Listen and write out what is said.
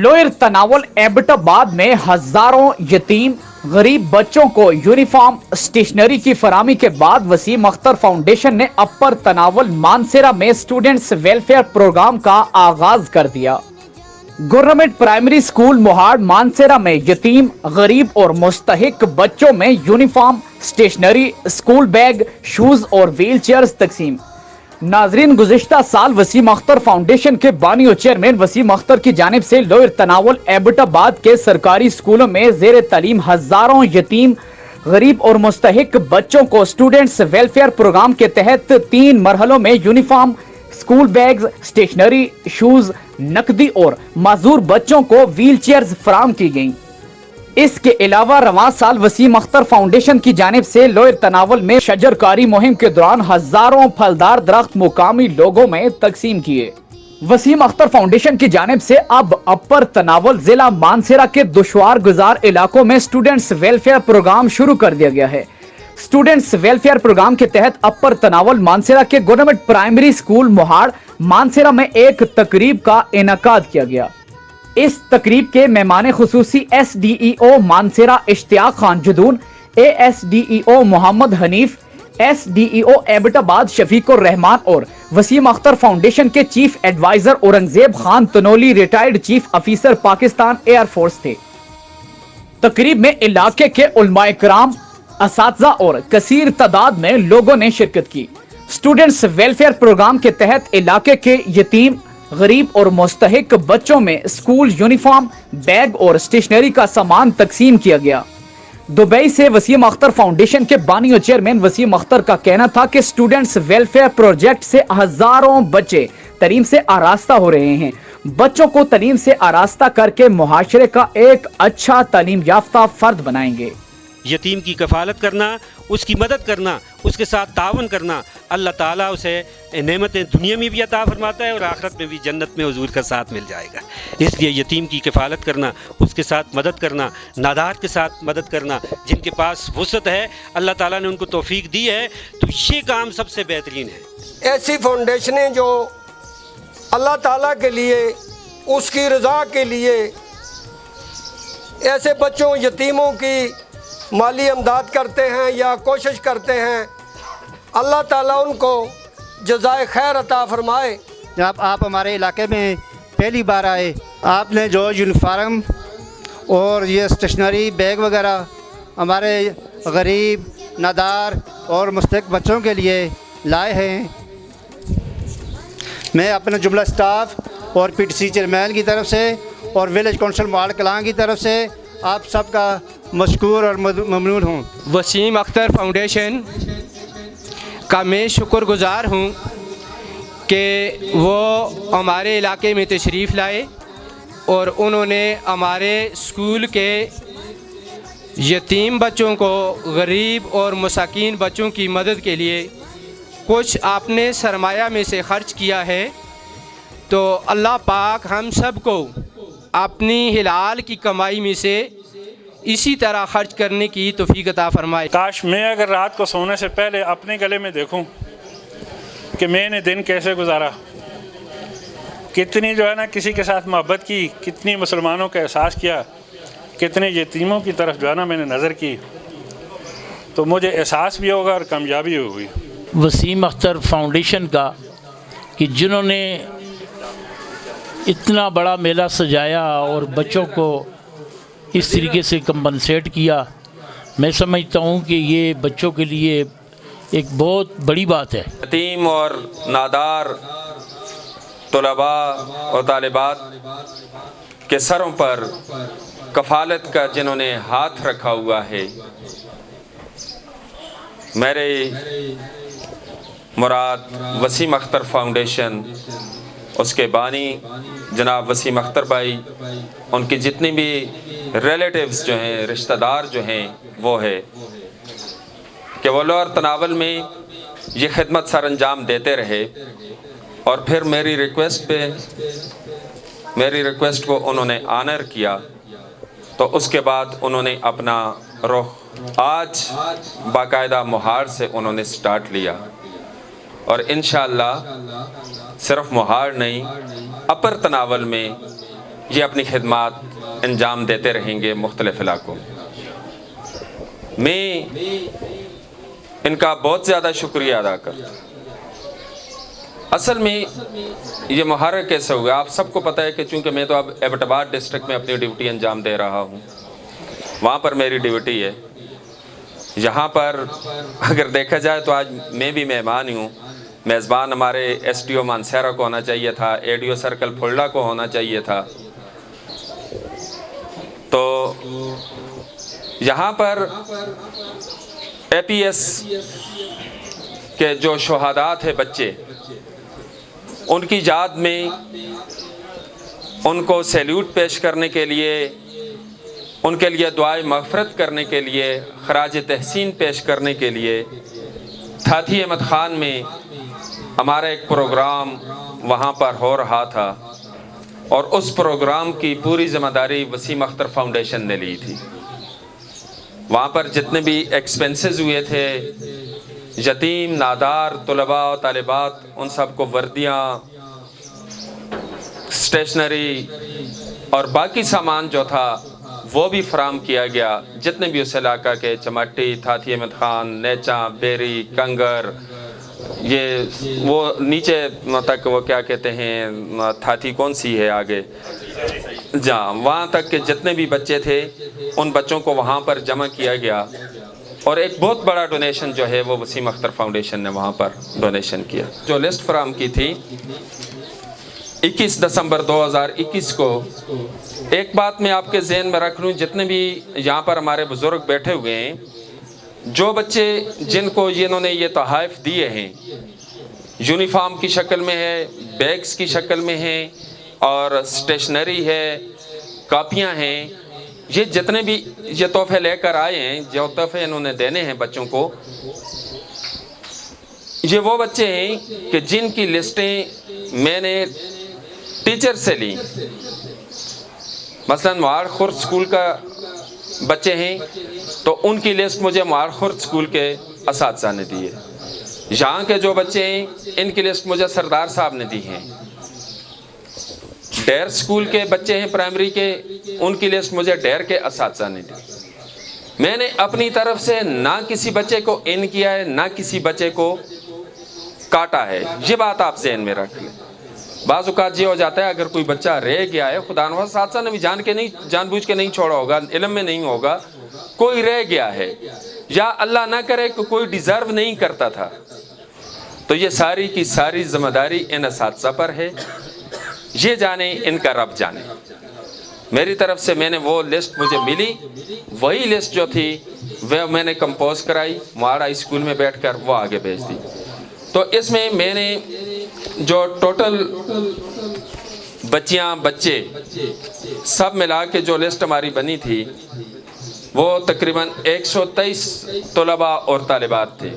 Lower Tanawal Abbottabad में हजारों यतीम गरीब बच्चों को यूनिफॉर्म स्टेशनरी की फराहमी के बाद वसीम अख्तर फाउंडेशन ने अपर तनावल मानसेरा में स्टूडेंट्स वेलफेयर प्रोग्राम का आगाज कर दिया। Government primary school Mohar Mansehra में यतीम गरीब और मुस्तहिक बच्चों में uniform stationery school bag shoes और व्हील चेयर्स तकसीम। नाजरीन, गुज़िश्ता साल वसीम अख्तर फाउंडेशन के बानी और चेयरमैन वसीम अख्तर की जानिब से लोयर तनावल एबटाबाद के सरकारी स्कूलों में ज़ेर तालीम हजारों यतीम गरीब और मुस्तहिक बच्चों को स्टूडेंट्स वेलफेयर प्रोग्राम के तहत 3 मरहलों में uniform school bags stationery shoes नकदी और माजूर बच्चों को व्हील चेयर्स फराहम की गयी। इसके अलावा रवां साल वसीम अख्तर फाउंडेशन की जानिब से लोयर तनावल में शजरकारी मुहिम के दौरान हजारों फलदार दरख्त मुकामी लोगों में तकसीम किए। वसीम अख्तर फाउंडेशन की जानिब से अब अपर तनावल जिला मानसेरा के दुश्वार गुजार इलाकों में स्टूडेंट्स वेलफेयर प्रोग्राम शुरू कर दिया गया है। स्टूडेंट्स वेलफेयर प्रोग्राम के तहत अपर तनावल मानसेरा के government primary school Mohar Mansehra में एक तकरीब का इनेकाद किया गया। इस तकरीब के मेहमान खुसूसी SDEO Mansehra Ishtiyaq Khan जुदून, ASDEO Mohammad Hanif, SDEO Abbottabad Shafiqur Rehman और वसीम अख्तर फाउंडेशन के chief adviser Aurangzeb Khan Tanoli retired chief officer Pakistan air force थे। तकरीब में इलाके के उलमाए कराम, असातिज़ा और कसीर तादाद में लोगों ने शिरकत की। स्टूडेंट्स वेलफेयर प्रोग्राम के तहत इलाके के यतीम गरीब और मुस्तहिक बच्चों में स्कूल यूनिफॉर्म बैग और स्टेशनरी का सामान तकसीम किया गया। दुबई से वसीम अख्तर फाउंडेशन के बानी और चेयरमैन वसीम अख्तर का कहना था कि स्टूडेंट्स वेलफेयर प्रोजेक्ट से हजारों बच्चे तालीम से आरास्ता हो रहे हैं। बच्चों को तालीम से आरास्ता करके मुआशरे का एक अच्छा तालीम याफ्ता फर्द बनाएंगे। यतीम की कफ़ालत करना, उसकी मदद करना, उसके साथ तावन करना, अल्लाह ताला उसे नेमतें दुनिया में भी अता फरमाता है और आखिरत में भी जन्नत में हुजूर का साथ मिल जाएगा। इसलिए यतीम की कफ़ालत करना, उसके साथ मदद करना, नादार के साथ मदद करना, जिनके पास वुसअत है अल्लाह ताला ने उनको तौफीक दी है, तो ये काम सबसे बेहतरीन है। ऐसी फाउंडेशनें जो अल्लाह ताला के लिए, उसकी रज़ा के लिए ऐसे बच्चों यतीमों की माली इमदाद करते हैं या कोशिश करते हैं, अल्लाह ताला उनको जज़ाए खैर अता फरमाए। जब आप हमारे इलाके में पहली बार आए, आपने जो यूनिफॉर्म और ये स्टेशनरी बैग वगैरह हमारे गरीब, नादार और मुस्तहिक बच्चों के लिए लाए हैं, मैं अपने जुमला स्टाफ और PTC चेयरमैन की तरफ से और विलेज काउंसिल मोहाड़ कलां की तरफ से आप सबका मशकूर और ममनून हूँ। वसीम अख्तर फाउंडेशन का मैं शुक्रगुज़ार हूँ कि वो हमारे इलाके में तशरीफ़ लाए और उन्होंने हमारे स्कूल के यतीम बच्चों को, गरीब और मसाकीन बच्चों की मदद के लिए कुछ आपने सरमाया में से ख़र्च किया है। तो अल्लाह पाक हम सब को अपनी हिलाल की कमाई में से इसी तरह खर्च करने की तौफीक अता फरमाए। काश मैं अगर रात को सोने से पहले अपने गले में देखूं कि मैंने दिन कैसे गुजारा, कितनी जो है ना किसी के साथ मोहब्बत की, कितनी मुसलमानों का एहसास किया, कितने यतीमों की तरफ जो है ना मैंने नज़र की, तो मुझे एहसास भी होगा और कामयाबी होगी। वसीम अख्तर फाउंडेशन का कि जिन्होंने इतना बड़ा मेला सजाया और बच्चों को इस तरीके से कंपनसेट किया, मैं समझता हूँ कि ये बच्चों के लिए एक बहुत बड़ी बात है। यतीम और नादार तलबा और तालिबात के सरों पर कफ़ालत का जिन्होंने हाथ रखा हुआ है, मेरे मुराद वसीम अख्तर फाउंडेशन, उसके बानी जनाब वसीम अख्तर भाई, उनकी जितनी भी रिलेटिव्स जो हैं, रिश्तेदार जो हैं, वो है कि वो लोअर तनावल में ये खिदमत सर अंजाम देते रहे और फिर मेरी रिक्वेस्ट को उन्होंने आनर किया। तो उसके बाद उन्होंने अपना रुख आज बाकायदा मोहाड़ से उन्होंने स्टार्ट लिया और इंशाअल्लाह सिर्फ मोहाड़ नहीं, अपर तनावल में یہ اپنی خدمات انجام دیتے رہیں گے مختلف علاقوں میں۔ میں ان کا بہت زیادہ شکریہ ادا کرتا ہوں۔ اصل میں یہ محرک کیسے ہوا؟ آپ سب کو پتہ ہے کہ چونکہ میں تو اب ایبٹ آباد ڈسٹرکٹ میں اپنی ڈیوٹی انجام دے رہا ہوں، وہاں پر میری ڈیوٹی ہے۔ یہاں پر اگر دیکھا جائے تو آج میں بھی مہمان ہی ہوں۔ میزبان ہمارے ایس ڈی او مانسہرہ کو ہونا چاہیے تھا، اے ڈی او سرکل پھلڈا کو ہونا چاہیے تھا۔ تو یہاں پر اے پی ایس کے جو شہداء تھے بچے، ان کی یاد میں ان کو سیلیوٹ پیش کرنے کے لیے، ان کے لیے دعائے مغفرت کرنے کے لیے، خراج تحسین پیش کرنے کے لیے تھاتھی احمد خان میں ہمارا ایک پروگرام وہاں پر ہو رہا تھا، اور اس پروگرام کی پوری ذمہ داری وسیم اختر فاؤنڈیشن نے لی تھی۔ وہاں پر جتنے بھی ایکسپنسز ہوئے تھے، یتیم، نادار طلباء و طالبات، ان سب کو وردیاں، اسٹیشنری اور باقی سامان جو تھا وہ بھی فراہم کیا گیا۔ جتنے بھی اس علاقہ کے چمٹی، تھاتھی احمد خان، نیچاں، بیری، کنگر، یہ وہ نیچے تک وہ کیا کہتے ہیں، تھاتھی کون سی ہے آگے، جہاں وہاں تک کے جتنے بھی بچے تھے ان بچوں کو وہاں پر جمع کیا گیا، اور ایک بہت بڑا ڈونیشن جو ہے وہ وسیم اختر فاؤنڈیشن نے وہاں پر ڈونیشن کیا۔ جو لسٹ فراہم کی تھی 21 دسمبر 2021 کو، ایک بات میں آپ کے ذہن میں رکھ لوں، جتنے بھی یہاں پر ہمارے بزرگ بیٹھے ہوئے ہیں، جو بچے جن کو انہوں نے یہ تحائف دیے ہیں، یونیفارم کی شکل میں ہے، بیگز کی شکل میں ہیں، اور اسٹیشنری ہے، کاپیاں ہیں، یہ جتنے بھی یہ تحفے لے کر آئے ہیں، جو تحفے انہوں نے دینے ہیں بچوں کو، یہ وہ بچے ہیں کہ جن کی لسٹیں میں نے ٹیچر سے لی۔ مثلا معار خرد اسکول کا بچے ہیں تو ان کی لسٹ مجھے معار خرد اسکول کے اساتذہ نے دی ہے۔ یہاں کے جو بچے ہیں ان کی لسٹ مجھے سردار صاحب نے دی ہیں۔ ڈیر اسکول کے بچے ہیں پرائمری کے، ان کی لسٹ مجھے ڈیر کے اساتذہ نے دی۔ میں نے اپنی طرف سے نہ کسی بچے کو ان کیا ہے، نہ کسی بچے کو کاٹا ہے، یہ بات آپ ذہن میں رکھ لیں۔ بعض اوقات یہ ہو جاتا ہے اگر کوئی بچہ رہ گیا ہے، خدا نخواستہ اساتذہ نے بھی جان بوجھ کے نہیں چھوڑا ہوگا، علم میں نہیں ہوگا، کوئی رہ گیا ہے، یا اللہ نہ کرے کہ کوئی ڈیزرو نہیں کرتا تھا، تو یہ ساری کی ساری ذمہ داری ان اساتذہ پر ہے۔ یہ جانے ان کا رب جانے۔ میری طرف سے میں نے وہ لسٹ مجھے ملی، وہی لسٹ جو تھی وہ میں نے کمپوز کرائی، معاڑ ہائی اسکول میں بیٹھ کر وہ آگے بھیج دی۔ تو اس میں میں نے جو ٹوٹل بچیاں بچے سب ملا کے جو لسٹ ہماری بنی تھی وہ تقریباً 123 طلباء اور طالبات تھے۔